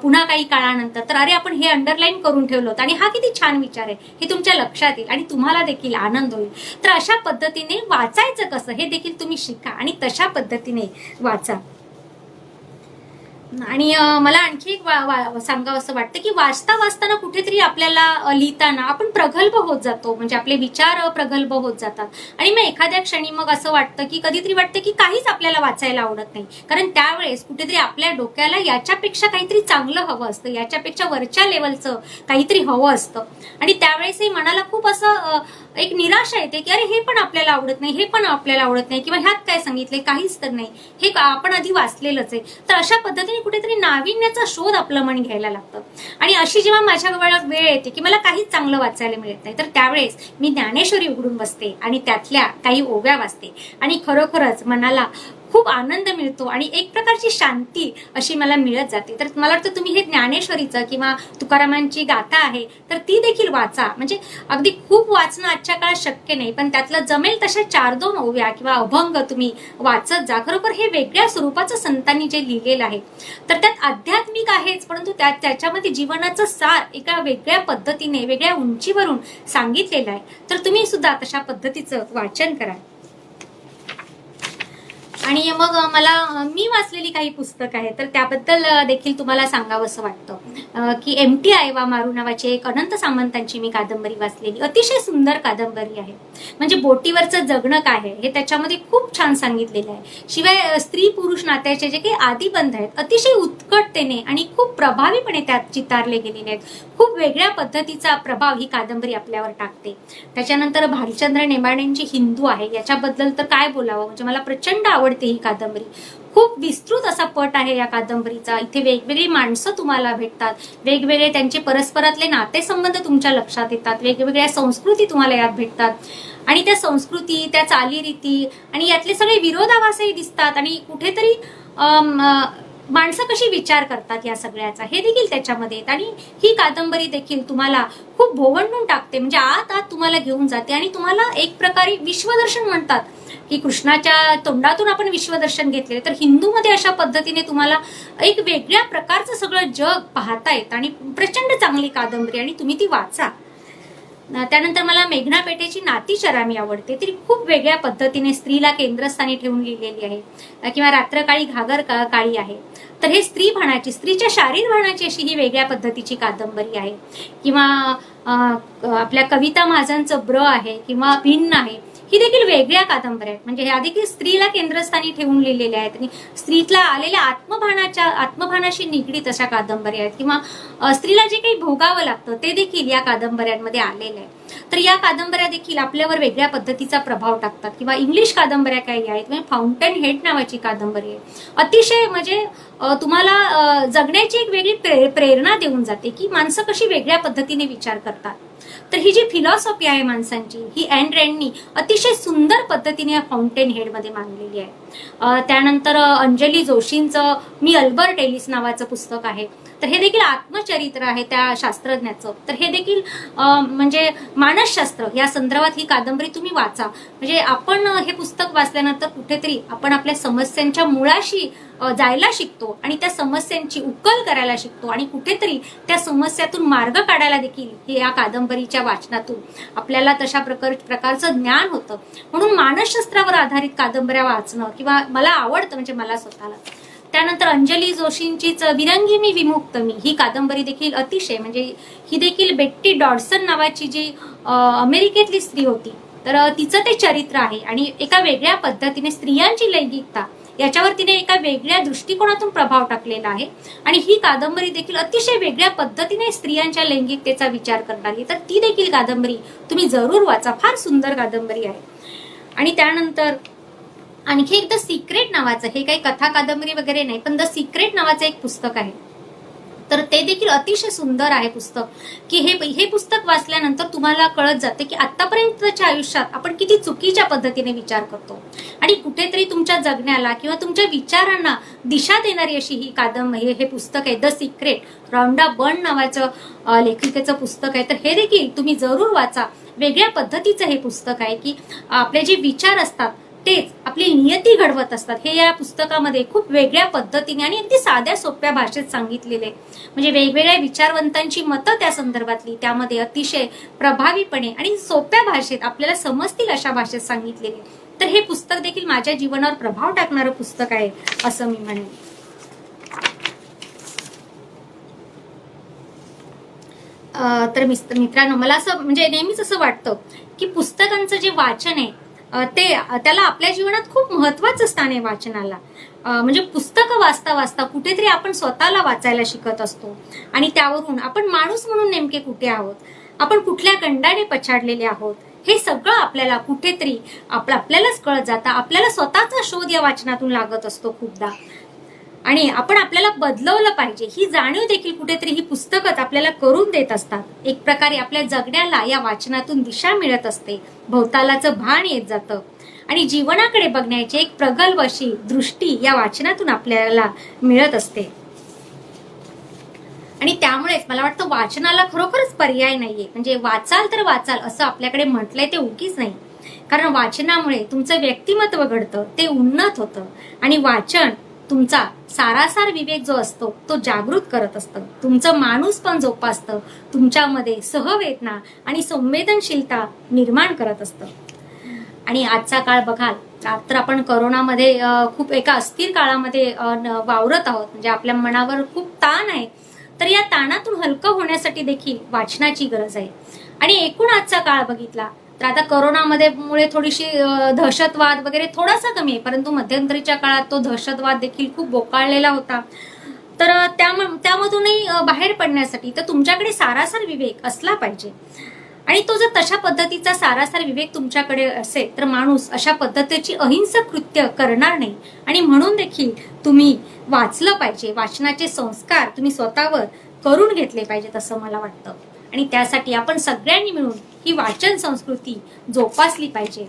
पुन्हा काही काळानंतर, तर अरे आपण हे अंडरलाईन करून ठेवलं होतं आणि हा किती छान विचार आहे हे तुमच्या लक्षात येईल आणि तुम्हाला देखील आनंद होईल. तर अशा पद्धतीने वाचायचं कसं हे देखील तुम्ही शिका आणि तशा पद्धतीने वाचा. आणि मला आणखी एक सांगावं असं वाटतं की वाचता वाचताना कुठेतरी आपल्याला लिहिताना आपण प्रगल्भ होत जातो, म्हणजे आपले विचार प्रगल्भ होत जातात आणि मग एखाद्या क्षणी मग असं वाटतं की कधीतरी वाटतं की काहीच आपल्याला वाचायला आवडत नाही, कारण त्यावेळेस कुठेतरी आपल्या डोक्याला याच्यापेक्षा काहीतरी चांगलं हवं असतं, याच्यापेक्षा वरच्या लेवलचं काहीतरी हवं असतं आणि त्यावेळेसही मनाला खूप असं एक निराशा येते की अरे हे पण आपल्याला आवडत नाही, हे पण आपल्याला आवडत नाही, किंवा ह्यात काय सांगितलंय, काहीच तर नाही, हे आपण आधी वाचलेलंच आहे. तर अशा पद्धतीने कुठेतरी नाविन्याचा शोध आपलं मन घ्यायला लागतं आणि अशी जेव्हा माझ्या वेळ येते की मला काहीच चांगलं वाचायला मिळत नाही, तर त्यावेळेस मी ज्ञानेश्वरी उघडून बसते आणि त्यातल्या काही ओव्या वाचते आणि खरोखरच मनाला खूप आनंद मिळतो आणि एक प्रकारची शांती अशी मला मिळत जाते. तर मला वाटतं तुम्ही हे ज्ञानेश्वरीचं किंवा तुकारामांची गाथा आहे तर ती देखील वाचा. म्हणजे अगदी खूप वाचणं आजच्या काळात शक्य नाही, पण त्यातलं जमेल तशा 4-2 ओव्या किंवा अभंग तुम्ही वाचत जा. खरोखर हे वेगळ्या स्वरूपाचं संतांनी जे लिहिलेलं आहे, तर त्यात आध्यात्मिक आहेच, परंतु त्याच्यामध्ये जीवनाचं सार एका वेगळ्या पद्धतीने वेगळ्या उंचीवरून सांगितलेलं आहे. तर तुम्ही सुद्धा तशा पद्धतीचं वाचन करा. आणि मग मी वाचलेली काही पुस्तक आहे तर त्याबद्दल देखील तुम्हाला सांगावंसं वाटतं की MT आयवा मारू नावाची एक अनंत सामंतांची मी कादंबरी वाचलेली, अतिशय सुंदर कादंबरी आहे. म्हणजे बोटीवरचं जगणं काय आहे हे त्याच्यामध्ये खूप छान सांगितलेलं आहे. शिवाय स्त्री पुरुष नात्याचे जे काही आदिबंध आहेत अतिशय उत्कटतेने आणि खूप प्रभावीपणे त्यात चितारले गेलेले आहेत. खूप वेगळ्या पद्धतीचा प्रभाव ही कादंबरी आपल्यावर टाकते. त्याच्यानंतर भालचंद्र नेमाडेंची हिंदू आहे, याच्याबद्दल तर काय बोलावं, म्हणजे मला प्रचंड आवडते ही कादंबरी. खूप विस्तृत असा पट आहे या कादंबरीचा. इथे वेगवेगळी माणसं तुम्हाला भेटतात, वेगवेगळे त्यांचे परस्परातले नातेसंबंध तुमच्या लक्षात येतात, वेगवेगळ्या संस्कृती तुम्हाला यात भेटतात आणि त्या संस्कृती, त्या चालीरीती आणि यातले सगळे विरोधाभासही दिसतात आणि कुठेतरी माणसं कशी विचार करतात या सगळ्याचा हे देखील त्याच्यामध्ये येत. आणि ही कादंबरी देखील तुम्हाला खूप भोवंडून टाकते, म्हणजे आत तुम्हाला घेऊन जाते आणि तुम्हाला एक प्रकारे विश्वदर्शन म्हणतात की कृष्णाच्या तोंडातून आपण विश्वदर्शन घेतले, तर हिंदूमध्ये अशा पद्धतीने तुम्हाला एक वेगळ्या प्रकारचं सगळं जग पाहता येतं आणि प्रचंड चांगली कादंबरी आणि तुम्ही ती वाचा. त्यानंतर मला मेघना पेठेची नातीचरामी आवडते. ती खूप वेगळ्या पद्धतीने स्त्रीला केंद्रस्थानी ठेवून लिहिलेली आहे. किंवा रात्रकाळी घागर काळी आहे, तर हे स्त्री भाणाची, स्त्रीच्या शारीर भाणाची अशी ही वेगळ्या पद्धतीची कादंबरी आहे. किंवा आपल्या कविता महाजनचं ब्र आहे किंवा भिन्न आहे, ही देखील वेगळ्या कादंबऱ्या आहेत. म्हणजे ह्या देखील स्त्रीला केंद्रस्थानी ठेवून लिहिलेल्या आहेत आणि स्त्रीला आलेल्या आत्मभानाशी निगडीत अशा कादंबऱ्या आहेत. किंवा स्त्रीला जे काही भोगावं लागतं ते देखील या कादंबऱ्यांमध्ये आलेलं आहे. तर या कादंबऱ्या देखील आपल्यावर वेगळ्या पद्धतीचा प्रभाव टाकतात. किंवा इंग्लिश कादंबऱ्या काही आहेत, म्हणजे फाउंटन हेड नावाची कादंबरी आहे, अतिशय म्हणजे तुम्हाला जगण्याची एक वेगळी प्रेरणा देऊन जाते की माणसं कशी वेगळ्या पद्धतीने विचार करतात. तर ही जी फिलॉसॉफी आहे माणसांची, ही ॲन रँडनी अतिशय सुंदर पद्धतीने या फाउंटेन हेड मध्ये मांडलेली आहे. त्यानंतर अंजली जोशींचं मी अल्बर्ट एलिस नावाचं पुस्तक आहे, तर हे देखील आत्मचरित्र आहे त्या शास्त्रज्ञाचं. तर हे देखील म्हणजे मानसशास्त्र या संदर्भात ही कादंबरी तुम्ही वाचा. म्हणजे आपण हे पुस्तक वाचल्यानंतर कुठेतरी आपण आपल्या समस्यांच्या मुळाशी जायला शिकतो आणि त्या समस्यांची उकल करायला शिकतो आणि कुठेतरी त्या समस्यातून मार्ग काढायला देखील हे या कादंबरीच्या वाचनातून आपल्याला तशा प्रकारचं ज्ञान होतं. म्हणून मानसशास्त्रावर आधारित कादंबऱ्या वाचणं किंवा मला आवडतं, म्हणजे मला स्वतःला. त्यानंतर अंजली जोशींचीच विरंगी मी विमुक्त मी ही कादंबरी देखील अतिशय, म्हणजे ही देखील बेट्टी डॉडसन नावाची जी अमेरिकेतली स्त्री होती, तर तिचं ते चरित्र आहे आणि एका वेगळ्या पद्धतीने स्त्रियांची लैंगिकता याच्यावर तिने एका वेगळ्या दृष्टिकोनातून प्रभाव टाकलेला आहे. आणि ही कादंबरी देखील अतिशय वेगळ्या पद्धतीने स्त्रियांच्या लैंगिकतेचा विचार करणारी, तर ती देखील कादंबरी तुम्ही जरूर वाचा. फार सुंदर कादंबरी आहे. आणि त्यानंतर आणखी एक द सिक्रेट नावाचं, हे काही कथा कादंबरी वगैरे नाही, पण द सिक्रेट नावाचं एक पुस्तक आहे. तर ते देखील अतिशय सुंदर आहे पुस्तक, की हे पुस्तक वाचल्यानंतर तुम्हाला कळत जाते की आतापर्यंतच्या आयुष्यात आपण किती चुकीच्या पद्धतीने विचार करतो आणि कुठेतरी तुमच्या जगण्याला किंवा तुमच्या विचारांना दिशा देणारी अशी ही कादंबरी, हे पुस्तक आहे द सिक्रेट. रॉन्डा बर्न नावाचं लेखिकेचं पुस्तक आहे. तर हे देखील तुम्ही जरूर वाचा. वेगळ्या पद्धतीचं हे पुस्तक आहे की आपले जे विचार असतात तेच आपली नियती घडवत असतात. हे या पुस्तकामध्ये खूप वेगळ्या पद्धतीने आणि अगदी साध्या सोप्या भाषेत सांगितलेले, म्हणजे वेगवेगळ्या विचारवंतांची मतं त्या संदर्भातली त्यामध्ये अतिशय प्रभावीपणे आणि सोप्या भाषेत आपल्याला समजतील अशा भाषेत सांगितलेले. तर हे पुस्तक देखील माझ्या जीवनावर प्रभाव टाकणारं पुस्तक आहे असं मी म्हणेन. तर मित्रांनो, मला असं म्हणजे नेहमीच असं वाटतं की पुस्तकांचं जे वाचन आहे त्याला आपल्या जीवनात खूप महत्वाचं स्थान आहे वाचनाला. म्हणजे पुस्तकं वाचता वाचता कुठेतरी आपण स्वतःला वाचायला शिकत असतो आणि त्यावरून आपण माणूस म्हणून नेमके कुठे आहोत, आपण कुठल्या गंडाने पछाडलेले आहोत, हे सगळं आपल्याला कुठेतरी आपल्यालाच कळत जातं. आपल्याला स्वतःचा शोध या वाचनातून लागत असतो खूपदा आणि आपण आपल्याला बदलवलं पाहिजे ही जाणीव देखील कुठेतरी ही पुस्तकच आपल्याला करून देत असतात. एक प्रकारे आपल्या जगण्याला या वाचनातून दिशा मिळत असते, भोवतालाचं भान येत जातं आणि जीवनाकडे बघण्याची एक प्रगल्भ अशी दृष्टी या वाचनातून आपल्याला मिळत असते. आणि त्यामुळेच मला वाटतं वाचनाला खरोखरच पर्याय नाहीये. म्हणजे वाचाल तर वाचाल असं आपल्याकडे म्हटलंय ते उगीच नाही, कारण वाचनामुळे तुमचं व्यक्तिमत्व घडतं, ते उन्नत होतं आणि वाचन तुमचा सारासार विवेक जो असतो तो जागृत करत असतं, तुमचं माणूस पण जोपासतं, तुमच्यामध्ये सहवेदना आणि संवेदनशीलता निर्माण करत असतं. आणि आजचा काळ बघाल तर आपण करोनामध्ये खूप एका अस्थिर काळामध्ये वावरत आहोत. म्हणजे आपल्या मनावर खूप ताण आहे, तर या ताणातून हलकं होण्यासाठी देखील वाचनाची गरज आहे. आणि एकूण आजचा काळ बघितला तर आता करोनामध्ये मुळे थोडीशी दहशतवाद वगैरे थोडासा कमी आहे, परंतु मध्यंतरीच्या काळात तो दहशतवाद देखील खूप बोकाळलेला होता. तर त्यामधूनही बाहेर पडण्यासाठी तर तुमच्याकडे सारासार विवेक असला पाहिजे. आणि तो जर तशा पद्धतीचा सारासार विवेक तुमच्याकडे असेल तर माणूस अशा पद्धतीची अहिंसक कृत्य करणार नाही. आणि म्हणून देखील तुम्ही वाचलं पाहिजे, वाचनाचे संस्कार तुम्ही स्वतःवर करून घेतले पाहिजेत असं मला वाटतं. आणि त्यासाठी आपण सगळ्यांनी मिळून ही वाचन संस्कृती जोपासली पाहिजे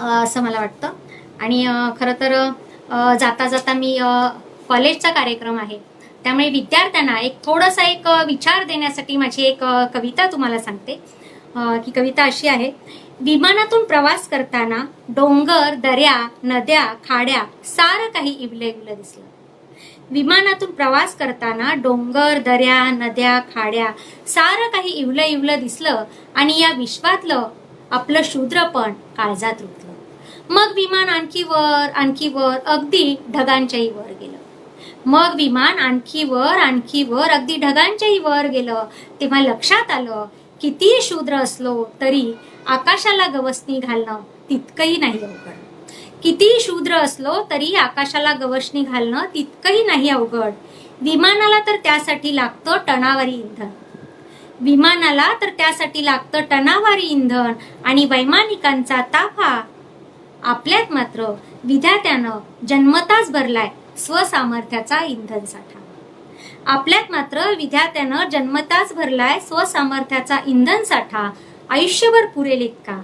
असं मला वाटतं. आणि खरं तर जाता जाता मी कॉलेजचा कार्यक्रम आहे त्यामुळे विद्यार्थ्यांना एक थोडासा एक विचार देण्यासाठी माझी एक कविता तुम्हाला सांगते. की कविता अशी आहे: विमानातून प्रवास करताना डोंगर, दऱ्या, नद्या, खाड्या सारं काही इवलं इवलं दिसलं. विमानातून प्रवास करताना डोंगर, दऱ्या, नद्या, खाड्या सारं काही इवलं इवलं दिसलं आणि या विश्वातलं आपलं शूद्रपण काळजात रुतलं. मग विमान आणखी वर अगदी ढगांच्याही वर गेलं. मग विमान आणखी वर अगदी ढगांच्याही वर गेलं. तेव्हा लक्षात आलं कितीही शूद्र असलो तरी आकाशाला गवसणी घालणं तितकंही नाही अवघड. कितीही शूद्र असलो तरी आकाशाला गवसणी घालणं तितकंही नाही अवघड. विमानाला तर त्यासाठी लागतं टनावारी इंधन. विमानाला तर त्यासाठी लागतं टनावारी इंधन आणि वैमानिकांचा ताफा. आपल्यात मात्र विधात्यानं जन्मताच भरलाय स्वसामर्थ्याचा इंधन साठा. आपल्यात मात्र विधात्यानं जन्मताच भरलाय स्वसामर्थ्याचा इंधन साठा. आयुष्यभर पुरेल इतका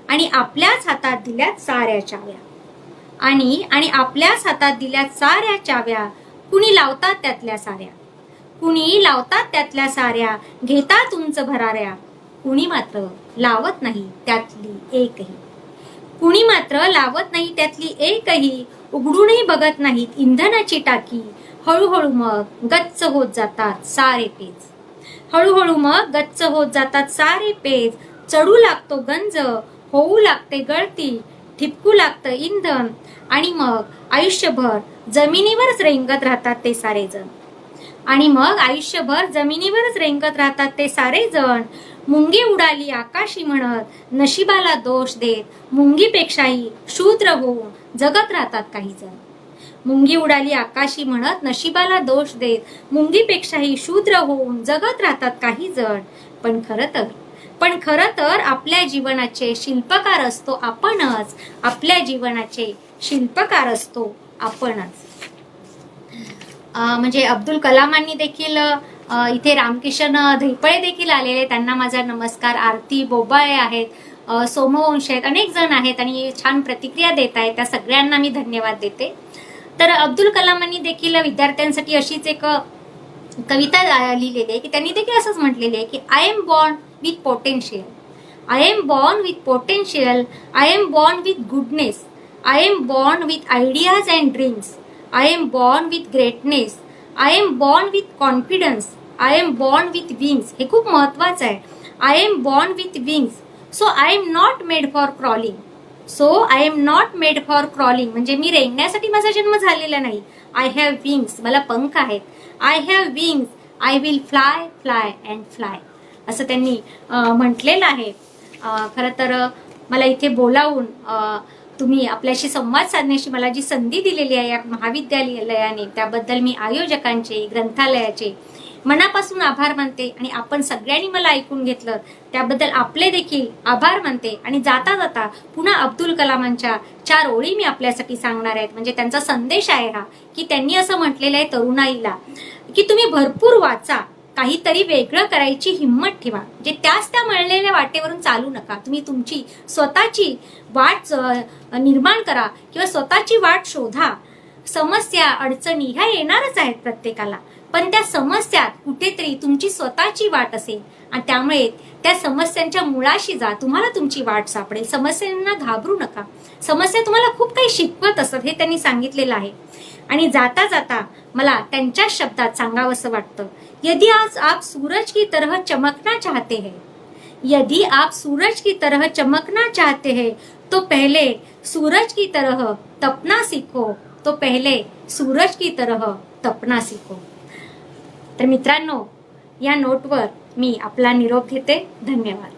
आणि आपल्याच हातात दिल्यात साऱ्या चाव्या. आणि आपल्याच हातात दिल्यात साऱ्या चाव्या. कुणी लावतात त्यातल्या साऱ्या, कुणी लावतात त्यातल्या साऱ्या, घेतात उंच भराऱ्या. कुणी मात्र लावत नाही त्यातली एकही. कुणी मात्र लावत नाही त्यातली एकही. उघडूनही बघत नाहीत इंधनाची टाकी. हळूहळू मग गच्च होत जातात सारे पेज. हळूहळू मग गच्च होत जातात सारे पेज. चढू लागतो गंज, होऊ लागते गळती, ठिपकू लागतं इंधन आणि मग आयुष्यभर जमिनीवरच रेंगत राहतात ते सारे जण. आणि मग आयुष्यभर जमिनीवरच रेंगत राहतात ते सारे जण. मुंगी उडाली आकाशी म्हणत नशिबाला दोष देत मुंगीपेक्षाही शूद्र होऊन जगत राहतात काही जण. मुंगी उडाली आकाशी म्हणत नशिबाला दोष देत मुंगीपेक्षाही शूद्र होऊन जगत राहतात काही जण. पण खरं तर आपल्या जीवनाचे शिल्पकार असतो आपणच. आपल्या जीवनाचे शिल्पकार असतो आपणच. म्हणजे अब्दुल कलामांनी देखील इथे रामकिशन धैपळे देखील आलेले, त्यांना माझा नमस्कार. आरती बोबाळे आहेत, सोमवंश आहेत, अनेक जण आहेत आणि छान प्रतिक्रिया देत आहेत. त्या सगळ्यांना मी धन्यवाद देते. तर अब्दुल कलामांनी देखील विद्यार्थ्यांसाठी अशीच एक कविता लिहिलेली आहे की त्यांनी देखील असंच म्हटलेली आहे की I am born with potential, I am born with potential, I am born with goodness, I am born with ideas and dreams, I am born with greatness, I am born with confidence, I am born with wings. हे खूप महत्वाचं आहे. I am born with wings, so I am not made for crawling. So I am not made for crawling म्हणजे मी रेंगण्यासाठी माझा जन्म झालेला नाही. I have wings, मला पंख आहेत. I have wings, I will fly fly and fly, असं त्यांनी म्हटलेलं आहे. खरं तर मला इथे बोलावून तुम्ही आपल्याशी संवाद साधण्याची मला जी संधी दिलेली आहे या महाविद्यालयाने, त्याबद्दल मी आयोजकांचे, ग्रंथालयाचे मनापासून आभार मानते. आणि आपण सगळ्यांनी मला ऐकून घेतलं त्याबद्दल आपले देखील आभार मानते. आणि जाता जाता पुन्हा अब्दुल कलामांच्या 4 ओळी मी आपल्यासाठी सांगणार आहेत. म्हणजे त्यांचा संदेश आहे हा की त्यांनी असं म्हटलेलं आहे तरुणाईला की तुम्ही भरपूर वाचा, काहीतरी वेगळं करायची हिंमत ठेवा. जे त्या मिळलेल्या वाटेवरून चालू नका. तुम्ही तुमची स्वतःची वाट निर्माण करा किंवा स्वतःची वाट शोधा. समस्या, अडचणी ह्या येणारच आहेत प्रत्येकाला, पण त्या समस्यात कुठेतरी तुमची स्वतःची वाट असेल आणि त्यामुळे त्या समस्यांच्या मुळाशी जा, तुम्हाला तुमची वाट सापडेल. समस्यांना घाबरू नका. समस्या तुम्हाला खूप काही शिकवत असतात, हे त्यांनी सांगितलेलं आहे. आणि जाता जाता मला त्यांच्या शब्दात सांगावंसं वाटतं, यदि आज आप सूरज की तरह चमकना चाहते हैं, यदि आप सूरज की तरह चमकना चाहते हैं तो पहले सूरज की तरह तपना सीखो, तो पहले सूरज की तरह तपना सीखो. तर मित्रांनो, या नोटवर मी आपला निरोप घेते. धन्यवाद.